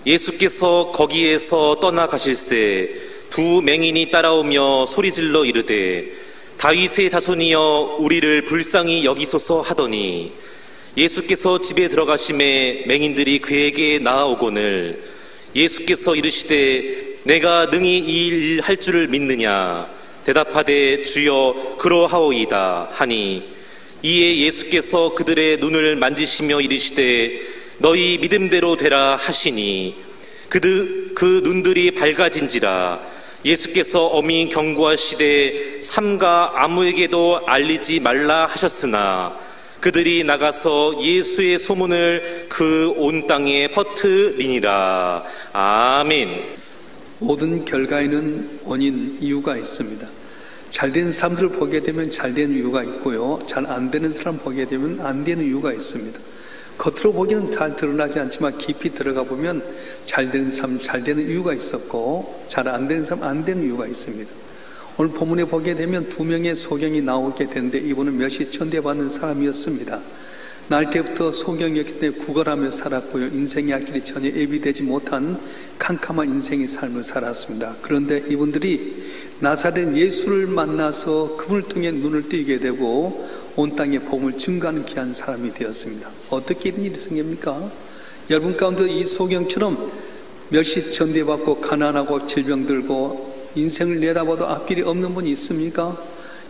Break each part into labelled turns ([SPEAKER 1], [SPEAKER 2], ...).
[SPEAKER 1] 예수께서 거기에서 떠나가실새 두 맹인이 따라오며 소리질러 이르되 다윗의 자손이여 우리를 불쌍히 여기소서 하더니 예수께서 집에 들어가심에 맹인들이 그에게 나아오거늘 예수께서 이르시되 내가 능히 이 일 할 줄을 믿느냐 대답하되 주여 그러하오이다 하니 이에 예수께서 그들의 눈을 만지시며 이르시되 너희 믿음대로 되라 하시니 그 눈들이 밝아진지라. 예수께서 엄히 경고하시되 삼가 아무에게도 알리지 말라 하셨으나 그들이 나가서 예수의 소문을 그 온 땅에 퍼뜨리니라. 아멘.
[SPEAKER 2] 모든 결과에는 원인, 이유가 있습니다. 잘된 사람들을 보게 되면 잘된 이유가 있고요, 잘 안 되는 사람 보게 되면 안 되는 이유가 있습니다. 겉으로 보기는 잘 드러나지 않지만 깊이 들어가 보면 잘 되는 사람 잘 되는 이유가 있었고 잘 안 되는 사람 안 되는 이유가 있습니다. 오늘 본문에 보게 되면 두 명의 소경이 나오게 되는데 이분은 멸시 천대받는 사람이었습니다. 날 때부터 소경이었기 때문에 구걸하며 살았고요, 인생의 앞길이 전혀 예비되지 못한 캄캄한 인생의 삶을 살았습니다. 그런데 이분들이 나사렛 예수를 만나서 그분을 통해 눈을 뜨게 되고 온 땅에 복음을 증거하는 귀한 사람이 되었습니다. 어떻게 이런 일이 생깁니까? 여러분 가운데 이 소경처럼 멸시천대받고 가난하고 질병 들고 인생을 내다봐도 앞길이 없는 분이 있습니까?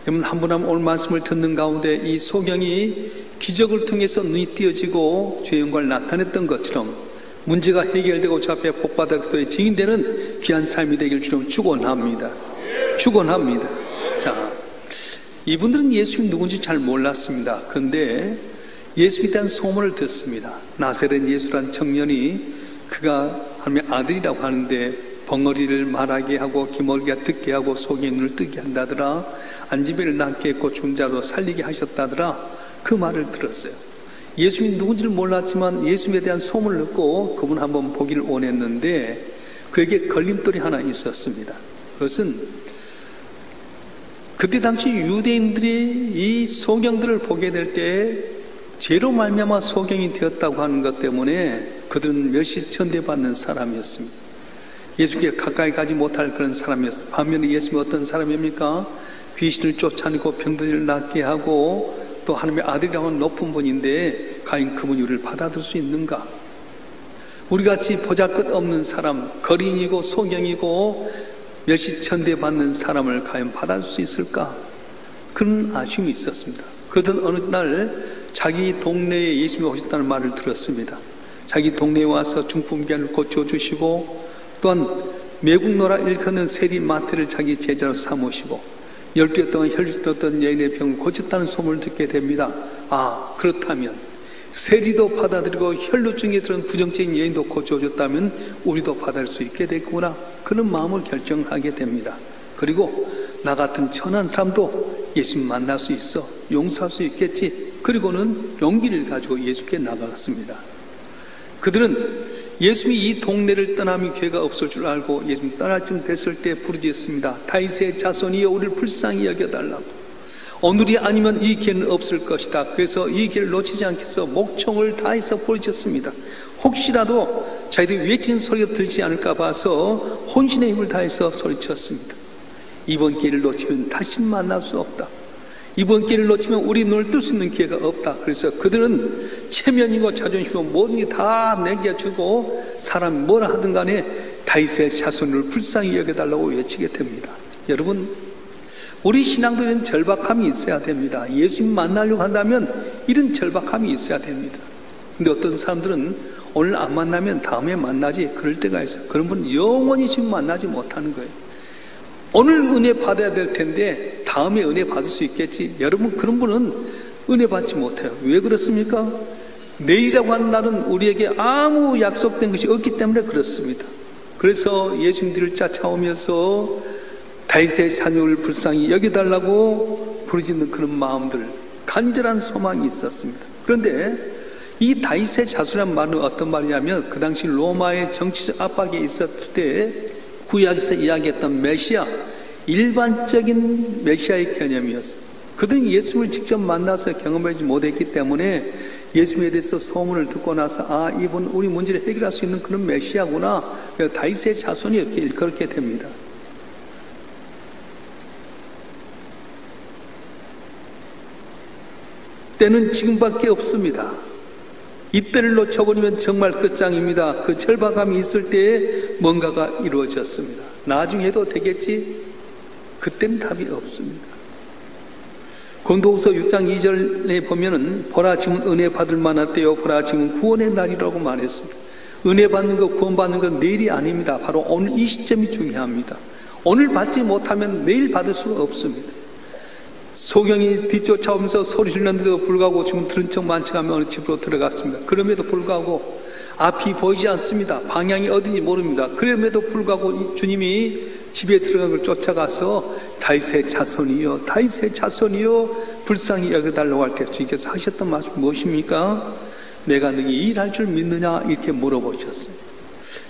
[SPEAKER 2] 여러분 한 분 한 분 오늘 말씀을 듣는 가운데 이 소경이 기적을 통해서 눈이 띄어지고 주의 영광을 나타냈던 것처럼 문제가 해결되고 저 앞에 복받아 그리스도의 증인되는 귀한 삶이 되길 주님 축원합니다. 축원합니다. 자, 이분들은 예수님이 누군지 잘 몰랐습니다. 그런데 예수님에 대한 소문을 듣습니다. 나사렛 예수란 청년이 그가 하나님의 아들이라고 하는데 벙어리를 말하게 하고 기머리가 듣게 하고 속에 눈을 뜨게 한다더라, 안지배를 낫게 했고 죽은 자로 살리게 하셨다더라. 그 말을 들었어요. 예수님이 누군지를 몰랐지만 예수님에 대한 소문을 듣고 그분 한번 보기를 원했는데 그에게 걸림돌이 하나 있었습니다. 그것은 그때 당시 유대인들이 이 소경들을 보게 될 때 죄로 말미암아 소경이 되었다고 하는 것 때문에 그들은 멸시천대받는 사람이었습니다. 예수께 가까이 가지 못할 그런 사람이었습니다. 반면에 예수님이 어떤 사람입니까? 귀신을 쫓아내고 병들을 낫게 하고 또 하나님의 아들이라고 하는 높은 분인데 과연 그분이 우리를 받아들일 수 있는가? 우리같이 보잘것없는 사람, 거린이고 소경이고 멸시천대받는 사람을 과연 받아줄 수 있을까? 그런 아쉬움이 있었습니다. 그러던 어느 날 자기 동네에 예수님이 오셨다는 말을 들었습니다. 자기 동네에 와서 중풍병을 고쳐주시고 또한 매국노라 일컫는 세리 마태를 자기 제자로 삼으시고 12해 동안 혈류 떴던 여인의 병을 고쳤다는 소문을 듣게 됩니다. 아, 그렇다면 세리도 받아들이고 혈루증에 들은 부정적인 여인도 고쳐줬다면 우리도 받을 수 있게 됐구나, 그런 마음을 결정하게 됩니다. 그리고 나 같은 천한 사람도 예수님 만날 수 있어, 용서할 수 있겠지. 그리고는 용기를 가지고 예수께 나가갔습니다. 그들은 예수님이 이 동네를 떠나면 기회가 없을 줄 알고 예수님 떠날 쯤 됐을 때 부르짖었습니다. 다윗의 자손이여 우리를 불쌍히 여겨달라고. 오늘이 아니면 이 기회는 없을 것이다. 그래서 이 기회를 놓치지 않기 위해서 목청을 다해서 부르짖었습니다. 혹시라도 자기들이 외친 소리가 들지 않을까 봐서 혼신의 힘을 다해서 소리쳤습니다. 이번 기회를 놓치면 다시 만날 수 없다. 이번 기회를 놓치면 우리 눈을 뜰 수 있는 기회가 없다. 그래서 그들은 체면이고 자존심이고 모든 게 다 내겨주고 사람이 뭐라 하든 간에 다윗의 자손을 불쌍히 여겨달라고 외치게 됩니다. 여러분, 우리 신앙도 이런 절박함이 있어야 됩니다. 예수님 만나려고 한다면 이런 절박함이 있어야 됩니다. 근데 어떤 사람들은 오늘 안 만나면 다음에 만나지, 그럴 때가 있어요. 그런 분은 영원히 지금 만나지 못하는 거예요. 오늘 은혜 받아야 될 텐데 다음에 은혜 받을 수 있겠지. 여러분, 그런 분은 은혜 받지 못해요. 왜 그렇습니까? 내일이라고 하는 날은 우리에게 아무 약속된 것이 없기 때문에 그렇습니다. 그래서 예수님들을 쫓아오면서 다윗의 자녀를 불쌍히 여겨달라고 부르짖는 그런 마음들, 간절한 소망이 있었습니다. 그런데 이 다윗의 자손이라는 말은 어떤 말이냐면 그 당시 로마의 정치적 압박에 있었을 때 구약에서 이야기했던 메시아, 일반적인 메시아의 개념이었어요. 그들은 예수를 직접 만나서 경험하지 못했기 때문에 예수님에 대해서 소문을 듣고 나서 아, 이분 우리 문제를 해결할 수 있는 그런 메시아구나. 다윗의 자손이 그렇게 됩니다. 때는 지금밖에 없습니다. 이때를 놓쳐버리면 정말 끝장입니다. 그 절박함이 있을 때에 뭔가가 이루어졌습니다. 나중에 해도 되겠지? 그때는 답이 없습니다. 고린도후서 6장 2절에 보면은 보라 지금 은혜 받을 만한 때요 보라 지금 구원의 날이라고 말했습니다. 은혜 받는 것 구원 받는 건 내일이 아닙니다. 바로 오늘 이 시점이 중요합니다. 오늘 받지 못하면 내일 받을 수가 없습니다. 소경이 뒤쫓아오면서 소리 질렀는데도 불구하고 지금 들은 척 만척하며 어느 집으로 들어갔습니다. 그럼에도 불구하고 앞이 보이지 않습니다. 방향이 어딘지 모릅니다. 그럼에도 불구하고 주님이 집에 들어간 걸 쫓아가서 다윗의 자손이요 다윗의 자손이요 불쌍히 여겨달라고 할 때 주님께서 하셨던 말씀 무엇입니까? 내가 너희 일할 줄 믿느냐 이렇게 물어보셨어요.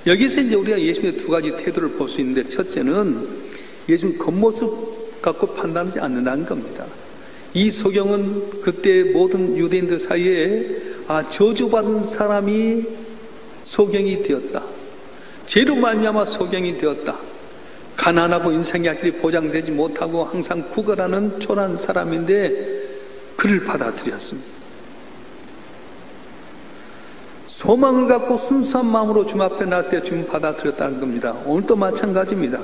[SPEAKER 2] 여기서 이제 우리가 예수님의 두 가지 태도를 볼 수 있는데, 첫째는 예수님 겉모습 갖고 판단하지 않는다는 겁니다. 이 소경은 그때 모든 유대인들 사이에 저주받은 사람이 소경이 되었다. 죄로 말미암아 소경이 되었다. 가난하고 인생의 길이 보장되지 못하고 항상 구걸하는 초라한 사람인데 그를 받아들였습니다. 소망을 갖고 순수한 마음으로 주님 앞에 나갈 때 주님 받아들였다는 겁니다. 오늘도 마찬가지입니다.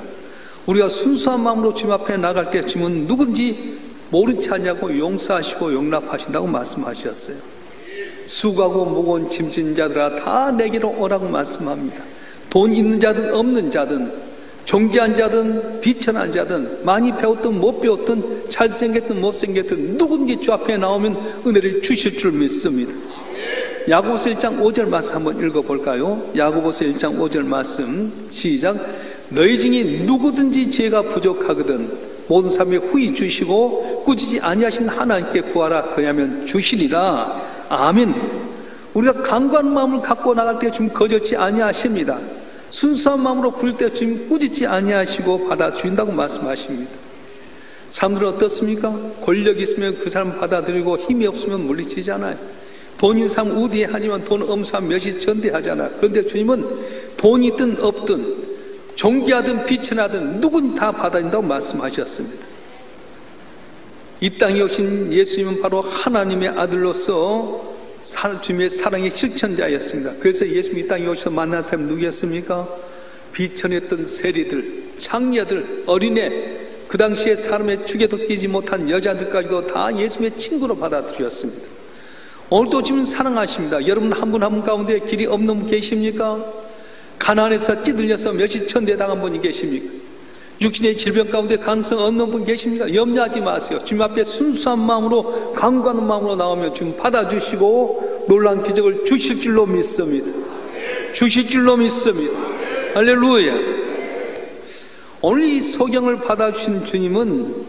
[SPEAKER 2] 우리가 순수한 마음으로 주님 앞에 나갈 때 주님은 누군지 모른 체 하냐고 용서하시고 용납하신다고 말씀하셨어요. 수고하고 무거운 짐진 자들아 다 내게로 오라고 말씀합니다. 돈 있는 자든 없는 자든 존귀한 자든 비천한 자든 많이 배웠든 못 배웠든 잘생겼든 못생겼든 누군지 주 앞에 나오면 은혜를 주실 줄 믿습니다. 야고보서 1장 5절 말씀 한번 읽어볼까요? 야고보서 1장 5절 말씀 시작. 너희 중에 누구든지 죄가 부족하거든 모든 사람의 후히 주시고 꾸짖지 아니하신 하나님께 구하라. 그냐면 주시리라. 아멘. 우리가 강구한 마음을 갖고 나갈 때 주님 거절치 아니하십니다. 순수한 마음으로 부를 때 주님 꾸짖지 아니하시고 받아주신다고 말씀하십니다. 사람들은 어떻습니까? 권력이 있으면 그 사람 받아들이고 힘이 없으면 물리치잖아요. 돈 있는 사람 우대하지만 돈 없는 사람 몇이 전대하잖아요. 그런데 주님은 돈이 있든 없든 존귀하든 비천하든 누군 다 받아준다고 말씀하셨습니다. 이 땅에 오신 예수님은 바로 하나님의 아들로서 주님의 사랑의 실천자였습니다. 그래서 예수님이 이 땅에 오셔서 만난 사람이 누구였습니까? 비천했던 세리들, 창녀들, 어린애, 그 당시에 사람의 축에도 끼지 못한 여자들까지도 다 예수님의 친구로 받아들였습니다. 오늘도 주님 사랑하십니다. 여러분 한 분 한 분 가운데 길이 없는 분 계십니까? 가난에서 찌들려서 몇이 천대당한 분이 계십니까? 육신의 질병 가운데 가능성 없는 분 계십니까? 염려하지 마세요. 주님 앞에 순수한 마음으로 간구하는 마음으로 나오면 주님 받아주시고 놀라운 기적을 주실 줄로 믿습니다. 주실 줄로 믿습니다. 할렐루야. 오늘 이 소경을 받아주신 주님은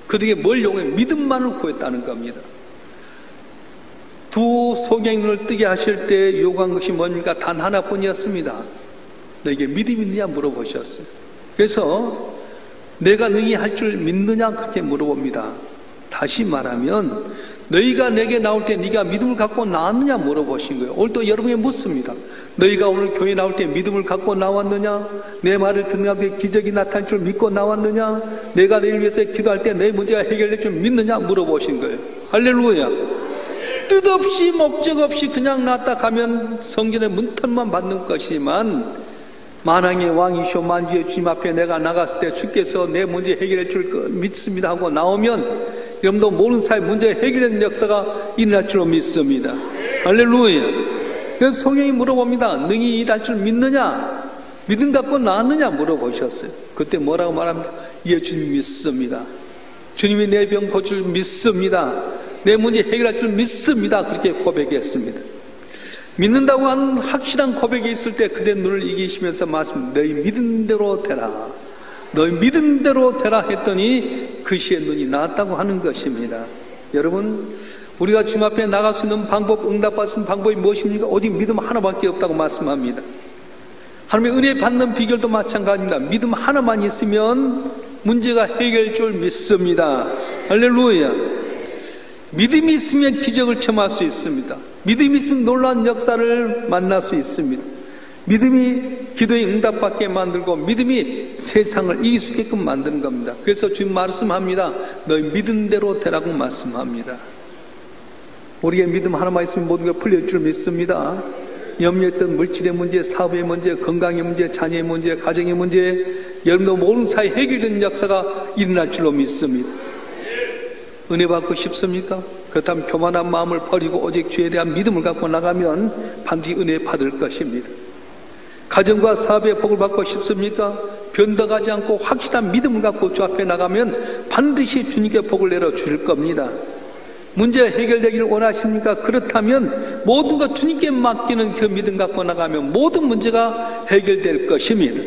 [SPEAKER 2] 그들에게 뭘 요구해? 믿음만을 구했다는 겁니다. 두 소경의 눈을 뜨게 하실 때 요구한 것이 뭡니까? 단 하나뿐이었습니다. 너에게 믿음이 있느냐 물어보셨어요. 그래서 내가 너희 할 줄 믿느냐 그렇게 물어봅니다. 다시 말하면 너희가 내게 나올 때 네가 믿음을 갖고 나왔느냐 물어보신 거예요. 오늘도 여러분에게 묻습니다. 너희가 오늘 교회 나올 때 믿음을 갖고 나왔느냐? 내 말을 듣는 가운데 기적이 나타날 줄 믿고 나왔느냐? 내가 너희를 위해서 기도할 때 내 문제가 해결될 줄 믿느냐 물어보신 거예요. 할렐루야. 뜻없이 목적 없이 그냥 놨다 가면 성전의 문턱만 받는 것이지만 만왕의 왕이시오 만주의 주님 앞에 내가 나갔을 때 주께서 내 문제 해결해 줄 믿습니다 하고 나오면 여러분도 모르는 사이 문제 해결되는 역사가 일어날 줄로 믿습니다. 할렐루야. 그래서 성경이 물어봅니다. 너희 일할 줄 믿느냐? 믿음 갖고 나왔느냐 물어보셨어요. 그때 뭐라고 말합니까? 예, 주님 믿습니다. 주님이 내 병 고칠 줄 믿습니다. 내 문제 해결할 줄 믿습니다. 그렇게 고백했습니다. 믿는다고 하는 확실한 고백이 있을 때 그대 눈을 이기시면서 말씀, 너희 믿은 대로 되라. 너희 믿은 대로 되라 했더니 그 시에 눈이 나왔다고 하는 것입니다. 여러분, 우리가 주님 앞에 나갈 수 있는 방법, 응답받을 수 있는 방법이 무엇입니까? 오직 믿음 하나밖에 없다고 말씀합니다. 하나님의 은혜 받는 비결도 마찬가지입니다. 믿음 하나만 있으면 문제가 해결될 줄 믿습니다. 할렐루야. 믿음이 있으면 기적을 체험할 수 있습니다. 믿음이 있으면 놀라운 역사를 만날 수 있습니다. 믿음이 기도의 응답받게 만들고 믿음이 세상을 이길 수 있게끔 만드는 겁니다. 그래서 주님 말씀합니다. 너희 믿은 대로 되라고 말씀합니다. 우리의 믿음 하나만 있으면 모든 게 풀릴 줄 믿습니다. 염려했던 물질의 문제, 사업의 문제, 건강의 문제, 자녀의 문제, 가정의 문제, 여러분도 모든 사이 해결되는 역사가 일어날 줄로 믿습니다. 은혜 받고 싶습니까? 그렇다면 교만한 마음을 버리고 오직 주에 대한 믿음을 갖고 나가면 반드시 은혜 받을 것입니다. 가정과 사업의 복을 받고 싶습니까? 변덕하지 않고 확실한 믿음을 갖고 주 앞에 나가면 반드시 주님께 복을 내려 주실 겁니다. 문제 해결되기를 원하십니까? 그렇다면 모든 것 주님께 맡기는 그 믿음 갖고 나가면 모든 문제가 해결될 것입니다.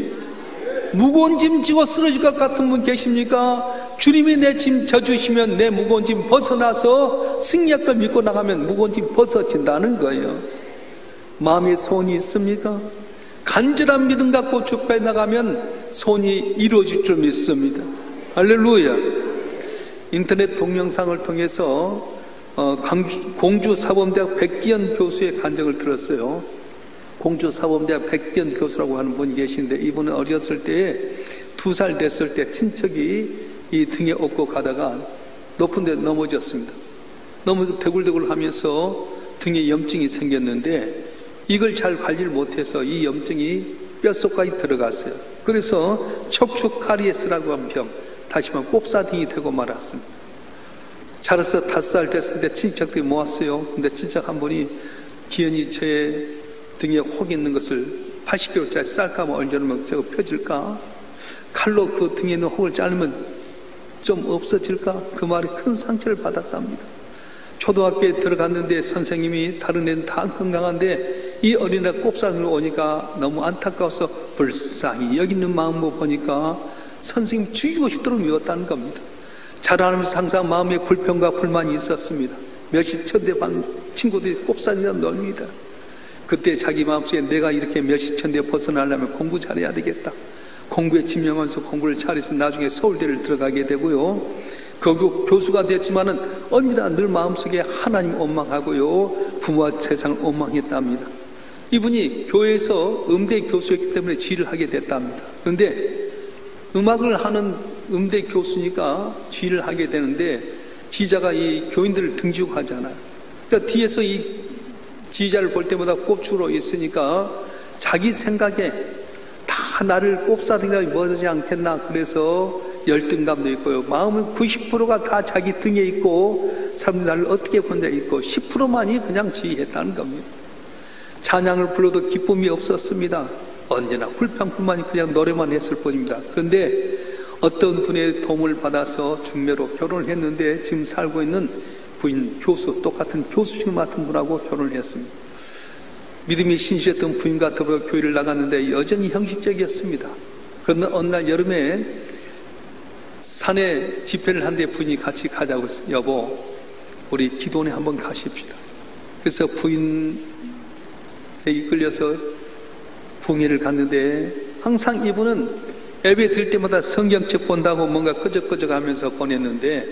[SPEAKER 2] 무거운 짐 지고 쓰러질 것 같은 분 계십니까? 주님이 내 짐 져주시면 내 무거운 짐 벗어나서 승리할 걸 믿고 나가면 무거운 짐 벗어진다는 거예요. 마음에 소원이 있습니까? 간절한 믿음 갖고 주 앞에 나가면 소원이 이루어질 줄 믿습니다. 할렐루야. 인터넷 동영상을 통해서 공주사범대학 백기현 교수의 간증을 들었어요. 공주사범대학 백기현 교수라고 하는 분이 계신데, 이분은 어렸을 때 2살 됐을 때 친척이 이 등에 업고 가다가 높은 데 넘어졌습니다. 너무 대굴대굴 하면서 등에 염증이 생겼는데 이걸 잘 관리를 못해서 이 염증이 뼛속까지 들어갔어요. 그래서 척추 카리에스라고 하는 병, 다시 말하면 꼽사등이 되고 말았습니다. 자라서 5살 됐을 때 친척들이 모았어요. 근데 친척 한 분이 기현이 제 등에 혹 있는 것을 80kg짜리 쌀가마 얹어놓으면 저거 펴질까? 칼로 그 등에 있는 혹을 자르면 좀 없어질까? 그 말에 큰 상처를 받았답니다. 초등학교에 들어갔는데 선생님이 다른 애는 다 건강한데 이 어린애 꼽사등을 오니까 너무 안타까워서 불쌍히 여기 있는 마음을 보니까 선생님 죽이고 싶도록 미웠다는 겁니다. 자라나면서 항상 마음에 불평과 불만이 있었습니다. 몇시 천대반 친구들이 꼽사등이라 놉니다. 그때 자기 마음속에 내가 이렇게 몇시 천대 벗어나려면 공부 잘해야 되겠다. 공부에 집념하면서 공부를 잘해서 나중에 서울대를 들어가게 되고요. 결국 교수가 됐지만은 언제나 늘 마음속에 하나님 원망하고요, 부모와 세상을 원망했답니다. 이분이 교회에서 음대 교수였기 때문에 지휘를 하게 됐답니다. 그런데 음악을 하는 음대 교수니까 지휘를 하게 되는데 지휘자가 이 교인들을 등지고 하잖아요. 그러니까 뒤에서 이 지휘자를 볼 때마다 꼽주로 있으니까 자기 생각에 다 나를 꼽사등이라고 뭐지 않겠나, 그래서 열등감도 있고요. 마음은 90%가 다 자기 등에 있고 사람들이 나를 어떻게 본다 있고 10%만이 그냥 지휘했다는 겁니다. 찬양을 불러도 기쁨이 없었습니다. 언제나 불평불만이 그냥 노래만 했을 뿐입니다. 그런데 어떤 분의 도움을 받아서 중매로 결혼을 했는데 지금 살고 있는 부인 교수, 똑같은 교수 중 맡은 분하고 결혼을 했습니다. 믿음이 신실했던 부인과 더불어 교회를 나갔는데 여전히 형식적이었습니다. 그런데 어느 날 여름에 산에 집회를 하는데 부인이 같이 가자고 했어요. 여보, 우리 기도원에 한번 가십시다. 그래서 부인에 이끌려서 부흥회를 갔는데 항상 이분은 예배 들 때마다 성경책 본다고 뭔가 끄적끄적 하면서 보냈는데,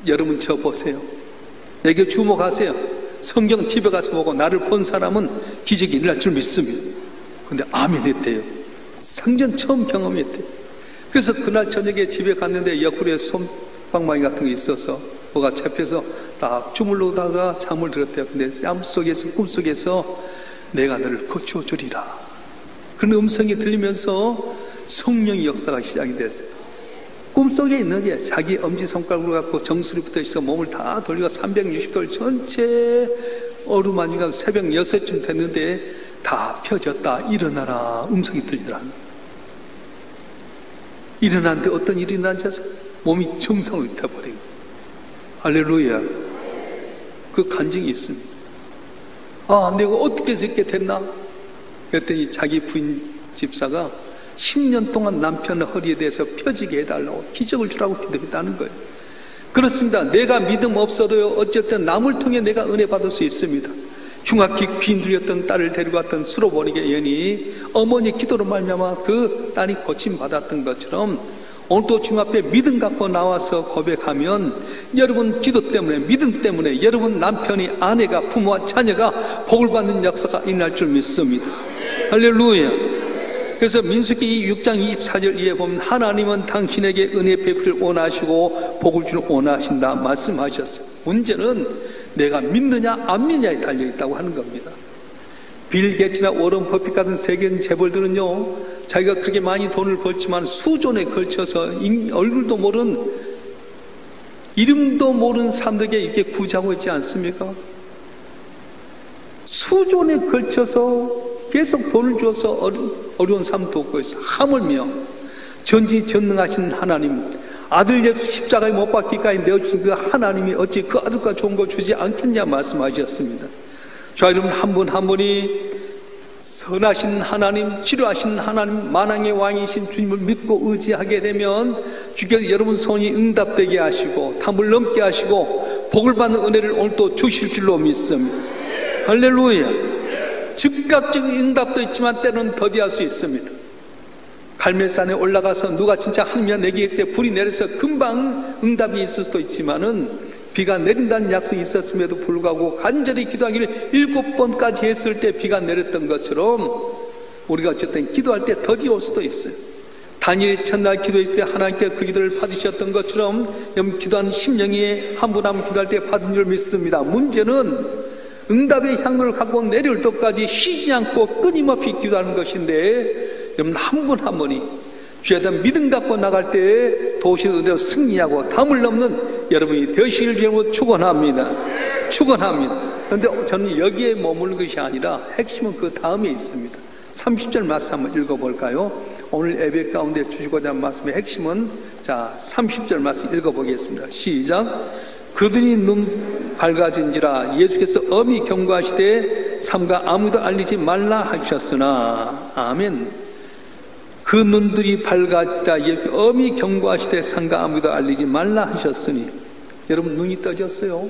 [SPEAKER 2] 여러분 저 보세요. 내게 주목하세요. 성경 집에 가서 보고 나를 본 사람은 기적이 일어날 줄 믿습니다. 근데 아멘 했대요. 생전 처음 경험했대요. 그래서 그날 저녁에 집에 갔는데 옆구리에 솜방망이 같은 게 있어서 뭐가 잡혀서 딱 주물르다가 잠을 들었대요. 근데 꿈속에서 내가 너를 고쳐 주리라, 그런 음성이 들리면서 성령의 역사가 시작이 됐어요. 꿈속에 있는 게 자기 엄지손가락으로 갖고 정수리부터 있어 몸을 다 돌리고 360도를 전체 어루만지가 새벽 6시쯤 됐는데 다 펴졌다, 일어나라 음성이 들리더라고요. 일어났는데 어떤 일이 일어난지 아세요? 몸이 정상으로 돼버린 거예요. 할렐루야. 그 간증이 있습니다. 아, 내가 어떻게 해서 이렇게 됐나? 그랬더니 자기 부인 집사가 10년 동안 남편의 허리에 대해서 펴지게 해달라고 기적을 주라고 기도했다는 거예요. 그렇습니다. 내가 믿음 없어도요, 어쨌든 남을 통해 내가 은혜 받을 수 있습니다. 흉악히 귀인 들렸던 딸을 데리고 왔던 수로버리게 연이 어머니 기도로 말미암아 그 딸이 고침받았던 것처럼 오늘도 주님 앞에 믿음 갖고 나와서 고백하면 여러분 기도 때문에, 믿음 때문에 여러분 남편이, 아내가, 부모와 자녀가 복을 받는 역사가 일어날 줄 믿습니다. 할렐루야. 그래서 민수기 6장 24절 이에 보면 하나님은 당신에게 은혜 베풀을 원하시고 복을 주는 원하신다 말씀하셨어요. 문제는 내가 믿느냐 안 믿느냐에 달려있다고 하는 겁니다. 빌 게이츠나 워런 버핏 같은 세계 재벌들은요, 자기가 그렇게 많이 돈을 벌지만 수존에 걸쳐서 얼굴도 모른, 이름도 모르는 사람들에게 이렇게 구제하고 있지 않습니까? 수존에 걸쳐서 계속 돈을 줘서 어려운 삶 돕고 있어. 하물며 전지전능하신 하나님, 아들 예수 십자가에 못 박기까지 내어주신 그 하나님이 어찌 그 아들과 좋은 거 주지 않겠냐 말씀하셨습니다. 자, 여러분 한 분 한 분이 선하신 하나님, 치료하신 하나님, 만왕의 왕이신 주님을 믿고 의지하게 되면 주께서 여러분 손이 응답되게 하시고 담을 넘게 하시고 복을 받는 은혜를 오늘 또 주실 줄로 믿습니다. 할렐루야. 즉각적인 응답도 있지만 때로는 더디할 수 있습니다. 갈멜산에 올라가서 누가 진짜 하나님이 내게 일 때 불이 내려서 금방 응답이 있을 수도 있지만은 비가 내린다는 약속이 있었음에도 불구하고 간절히 기도하기를 7번까지 했을 때 비가 내렸던 것처럼 우리가 어쨌든 기도할 때 더디 올 수도 있어요. 다니엘이 첫날 기도했을 때 하나님께 그 기도를 받으셨던 것처럼 여러분 기도한 심령이 한 분 한 분 기도할 때 받은 줄 믿습니다. 문제는 응답의 향로를 갖고 내려올 때까지 쉬지 않고 끊임없이 기도하는 것인데 여러분 한 분 한 분이 주에 대한 믿음 갖고 나갈 때 도우신 은혜로 승리하고 담을 넘는 여러분이 되시길 주님으로 축원합니다. 축원합니다. 그런데 저는 여기에 머무는 것이 아니라 핵심은 그 다음에 있습니다. 30절 말씀 한번 읽어볼까요? 오늘 예배 가운데 주시고자 하는 말씀의 핵심은, 자 30절 말씀 읽어보겠습니다. 시작. 그들이 눈 밝아진지라 예수께서 엄히 경고하시되 삼가 아무도 알리지 말라 하셨으나. 아멘. 그 눈들이 밝아지라 예수께서 엄히 경고하시되 삼가 아무도 알리지 말라 하셨으니. 여러분 눈이 떠졌어요.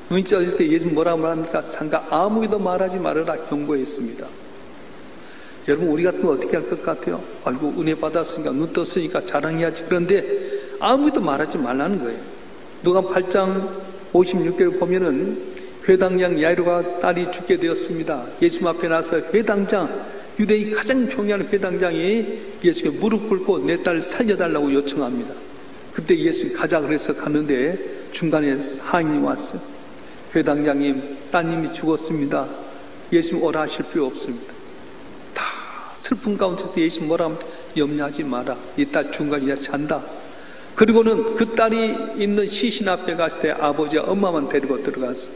[SPEAKER 2] 눈이 떠졌을 때 예수님 뭐라고 말합니까? 삼가 아무도 말하지 말아라 경고했습니다. 여러분 우리 같으면 어떻게 할 것 같아요? 아이고 은혜 받았으니까 눈 떴으니까 자랑해야지. 그런데 아무도 말하지 말라는 거예요. 누가복음 8장 56절을 보면은 회당장 야이로가 딸이 죽게 되었습니다. 예수님 앞에 나서 회당장, 유대의 가장 존경하는 회당장이 예수께 무릎 꿇고 내 딸을 살려달라고 요청합니다. 그때 예수님이 가자 그래서 갔는데 중간에 하인이 왔어요. 회당장님, 따님이 죽었습니다. 예수님 오라 하실 필요 없습니다. 다 슬픈 가운데서 예수님 뭐라 하면 염려하지 마라. 이 딸 중간이야 잔다. 그리고는 그 딸이 있는 시신 앞에 갔을 때 아버지와 엄마만 데리고 들어가서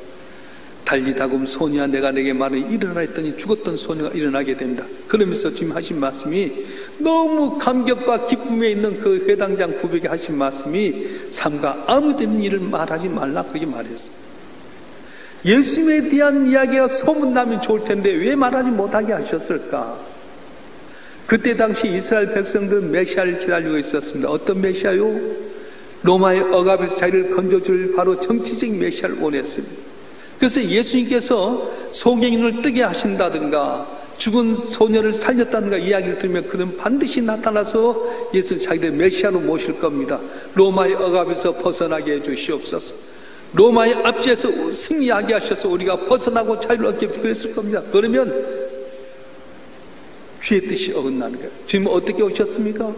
[SPEAKER 2] 달리다금 소녀야 내가 내게 말을 일어나 했더니 죽었던 소녀가 일어나게 된다. 그러면서 지금 하신 말씀이 너무 감격과 기쁨에 있는 그 회당장 부백이 하신 말씀이 삼가 아무데는 일을 말하지 말라 그렇게 말했어요. 예수님에 대한 이야기가 소문나면 좋을 텐데 왜 말하지 못하게 하셨을까? 그때 당시 이스라엘 백성들은 메시아를 기다리고 있었습니다. 어떤 메시아요? 로마의 억압에서 자기를 건져줄 바로 정치적인 메시아를 원했습니다. 그래서 예수님께서 소경인을 뜨게 하신다든가 죽은 소녀를 살렸다든가 이야기를 들으면 그는 반드시 나타나서 예수를 자기들 메시아로 모실 겁니다. 로마의 억압에서 벗어나게 해주시옵소서. 로마의 압제에서 승리하게 하셔서 우리가 벗어나고 자유를 얻게 그랬을 겁니다. 그러면 주의 뜻이 어긋나는 거예요. 주님은 어떻게 오셨습니까?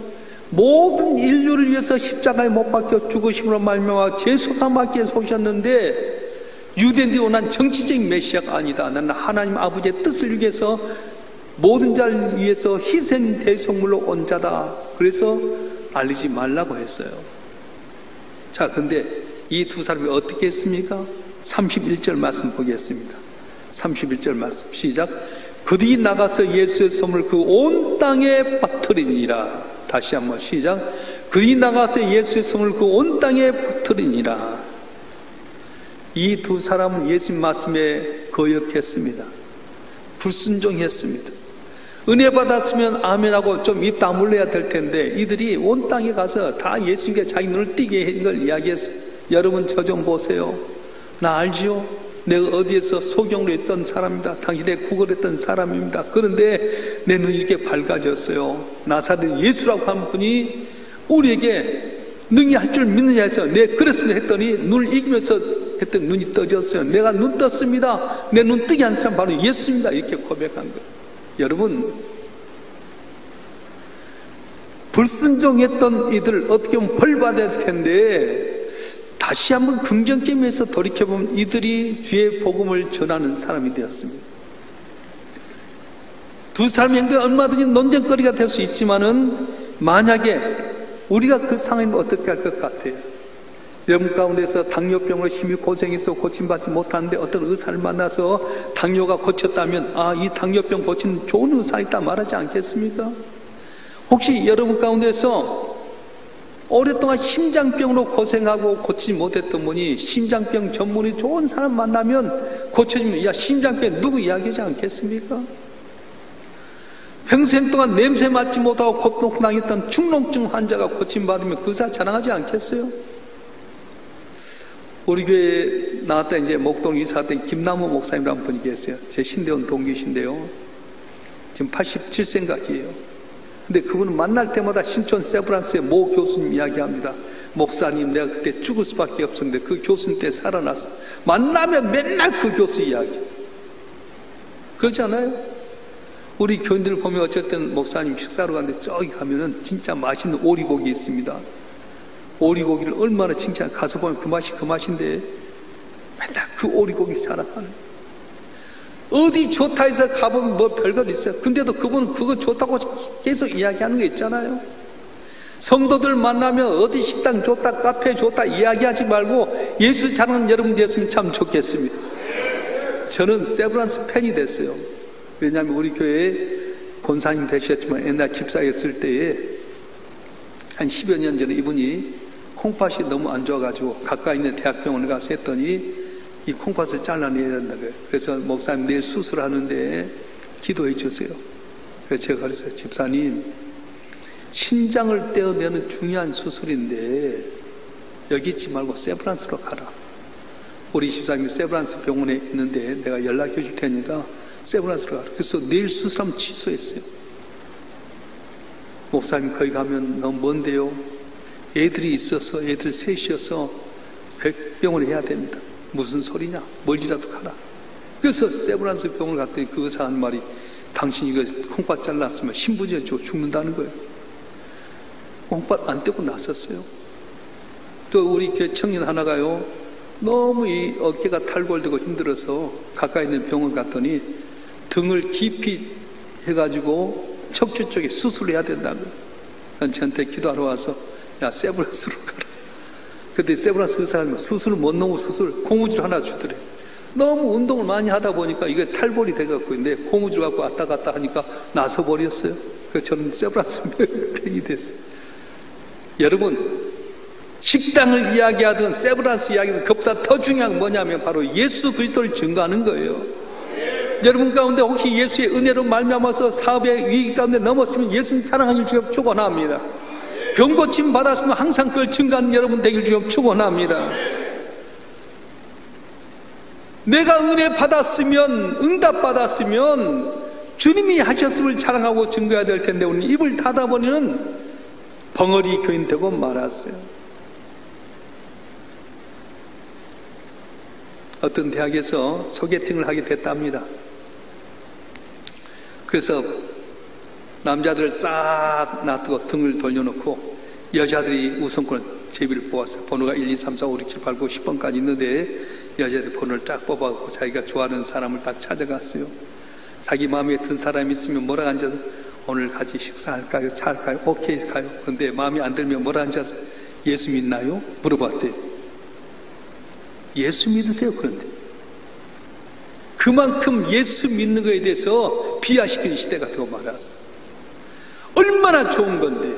[SPEAKER 2] 모든 인류를 위해서 십자가에 못 박혀 죽으심으로 말미암아 죄수감하게 오셨는데 유대인들이 원한 정치적인 메시아가 아니다. 나는 하나님 아버지의 뜻을 위해서 모든 자를 위해서 희생 대속물로 온 자다. 그래서 알리지 말라고 했어요. 자, 근데 이 두 사람이 어떻게 했습니까? 31절 말씀 보겠습니다. 31절 말씀 시작. 그들이 나가서 예수의 소문을 그 온 땅에 퍼뜨리니라. 다시 한번 시작. 그들이 나가서 예수의 소문을 그 온 땅에 퍼뜨리니라. 이 두 사람은 예수님 말씀에 거역했습니다. 불순종했습니다. 은혜 받았으면 아멘하고 좀 입 다물러야 될 텐데 이들이 온 땅에 가서 다 예수님께 자기 눈을 띄게 한 걸 이야기했어요. 여러분 저 좀 보세요. 나 알지요? 내가 어디에서 소경으로 있던 사람입니다. 당신의 구걸했던 사람입니다. 그런데 내 눈이 이렇게 밝아졌어요. 나사렛 예수라고 한 분이 우리에게 능히 할 줄 믿느냐 해서 네 그렇습니다 했더니 눈을 이기면서 했더니 눈이 떠졌어요. 내가 눈 떴습니다. 내 눈 뜨게 한 사람 바로 예수입니다. 이렇게 고백한 거예요. 여러분, 불순종했던 이들 어떻게 보면 벌 받아야 될 텐데 다시 한번 긍정게임에서 돌이켜보면 이들이 주의 복음을 전하는 사람이 되었습니다. 두 사람의 행동이 얼마든지 논쟁거리가 될 수 있지만은 만약에 우리가 그 상황이면 어떻게 할 것 같아요? 여러분 가운데서 당뇨병으로 심히 고생해서 고침받지 못하는데 어떤 의사를 만나서 당뇨가 고쳤다면 이 당뇨병 고치는 좋은 의사 있다 말하지 않겠습니까? 혹시 여러분 가운데서 오랫동안 심장병으로 고생하고 고치지 못했던 분이 심장병 전문의 좋은 사람 만나면 고쳐지면 야 심장병 누구 이야기하지 않겠습니까? 평생 동안 냄새 맡지 못하고 고통당했던 축농증 환자가 고침받으면 그 의사 자랑하지 않겠어요? 우리 교회에 나왔다 이제 목동 이사했던 김남호 목사님이라는 분이 계세요. 제 신대원 동기신데요. 지금 87세인가기예요. 근데 그분은 만날 때마다 신촌 세브란스의 모 교수님 이야기합니다. 목사님 내가 그때 죽을 수밖에 없었는데 그 교수님 때 살아났어. 만나면 맨날 그 교수 이야기. 그렇잖아요? 우리 교인들 보면 어쨌든 목사님 식사로 갔는데 저기 가면은 진짜 맛있는 오리고기 있습니다. 오리고기를 얼마나 칭찬 가서 보면 그 맛인데 맨날 그 오리고기 자랑하는. 어디 좋다 해서 가보면 뭐 별것 있어요. 근데도 그분은 그거 좋다고 계속 이야기하는 게 있잖아요. 성도들 만나면 어디 식당 좋다 카페 좋다 이야기하지 말고 예수 자랑하는 여러분 됐으면 참 좋겠습니다. 저는 세브란스 팬이 됐어요. 왜냐하면 우리 교회에 권사님 되셨지만 옛날 집사였을 때에 한 10여 년 전에 이분이 콩팥이 너무 안 좋아가지고 가까이 있는 대학병원에 가서 했더니 이 콩팥을 잘라내야 된다고요. 그래서 목사님 내일 수술하는데 기도해 주세요. 그래서 제가 그랬어요. 집사님 신장을 떼어내는 중요한 수술인데 여기 있지 말고 세브란스로 가라. 우리 집사님이 세브란스 병원에 있는데 내가 연락해 줄 테니까 세브란스로 가라. 그래서 내일 수술하면 취소했어요. 목사님 거기 가면 너무 먼데요. 애들이 있어서 애들 셋이어서 병원에 해야 됩니다. 무슨 소리냐? 멀리라도 가라. 그래서 세브란스 병원을 갔더니 그 의사 한 말이 당신이 이거 콩팥 잘랐으면 신부제 주고 죽는다는 거예요. 콩팥 안 떼고 났었어요. 또 우리 교회 청년 하나가요. 너무 이 어깨가 탈골되고 힘들어서 가까이 있는 병원 갔더니 등을 깊이 해가지고 척추 쪽에 수술을 해야 된다고. 저한테 기도하러 와서 야 세브란스로 가라. 그때 세브란스 의사가 수술을 못 넘어 수술 고무줄 하나 주더래. 너무 운동을 많이 하다 보니까 이게 탈골이 돼갖고 있는데 고무줄 갖고 왔다 갔다 하니까 나서 버렸어요. 그래서 저는 세브란스 팬이 됐어요. 여러분 식당을 이야기하든 세브란스 이야기든 그것보다 더 중요한 건 뭐냐면 바로 예수 그리스도를 증거하는 거예요. 여러분 가운데 혹시 예수의 은혜로 말미암아서 사업의 위기 가운데 넘었으면 예수님 사랑하는 주여 축원합니다. 병 고침 받았으면 항상 그걸 증거하는 여러분 되길 주여 축원합니다. 내가 은혜 받았으면 응답 받았으면 주님이 하셨음을 자랑하고 증거해야 될 텐데 오늘 입을 닫아버리는 벙어리 교인 되고 말았어요. 어떤 대학에서 소개팅을 하게 됐답니다. 그래서 남자들을 싹 놔두고 등을 돌려놓고 여자들이 우선권 제비를 뽑았어요. 번호가 1, 2, 3, 4, 5, 6, 7, 8, 9, 10번까지 있는데 여자들이 번호를 딱 뽑아갖고 자기가 좋아하는 사람을 딱 찾아갔어요. 자기 마음에 든 사람이 있으면 뭐라 앉아서 오늘 같이 식사할까요? 차 할까요? 오케이 가요. 근데 마음에 안 들면 뭐라 앉아서 예수 믿나요? 물어봤대요. 예수 믿으세요? 그런데 그만큼 예수 믿는 것에 대해서 비하시키는 시대가 되고 말았어요. 얼마나 좋은 건데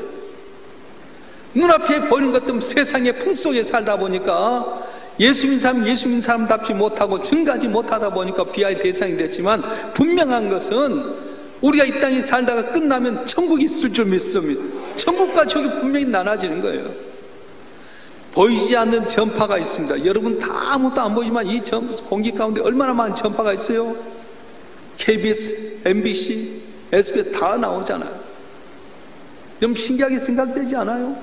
[SPEAKER 2] 눈앞에 보이는 것들 세상의 풍속에 살다 보니까 예수 믿는 사람답지 못하고 증가하지 못하다 보니까 비하의 대상이 됐지만 분명한 것은 우리가 이 땅에 살다가 끝나면 천국이 있을 줄 믿습니다. 천국과 저기 분명히 나눠지는 거예요. 보이지 않는 전파가 있습니다. 여러분 다 아무도 안 보이지만 이 공기 가운데 얼마나 많은 전파가 있어요. KBS, MBC, SBS 다 나오잖아요. 좀 신기하게 생각되지 않아요?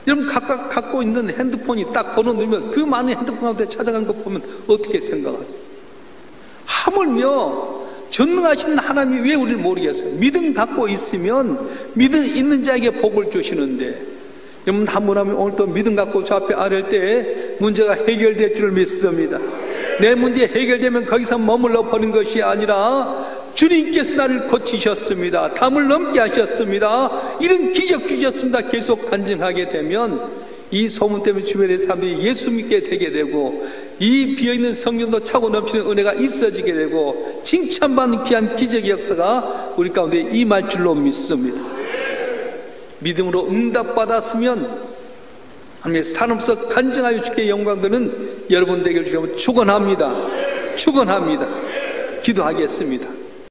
[SPEAKER 2] 여러분 각각 갖고 있는 핸드폰이 딱 번호 누르면 그 많은 핸드폰 가운데 찾아간 거 보면 어떻게 생각하세요? 하물며 전능하신 하나님이 왜 우리를 모르겠어요? 믿음 갖고 있으면 믿음 있는 자에게 복을 주시는데, 여러분 한 분 하면 오늘 또 믿음 갖고 저 앞에 아랠 때 문제가 해결될 줄 믿습니다. 내 문제 해결되면 거기서 머물러 버린 것이 아니라 주님께서 나를 고치셨습니다. 담을 넘게 하셨습니다. 이런 기적 주셨습니다. 계속 간증하게 되면 이 소문 때문에 주변의 사람들이 예수 믿게 되게 되고, 이 비어있는 성경도 차고 넘치는 은혜가 있어지게 되고, 칭찬받는 귀한 기적의 역사가 우리 가운데 임할 줄로 믿습니다. 믿음으로 응답받았으면 하나님의 사람으로서 간증하여 주께 영광 드는 여러분 되기를 주님으로 축원합니다. 축원합니다. 기도하겠습니다.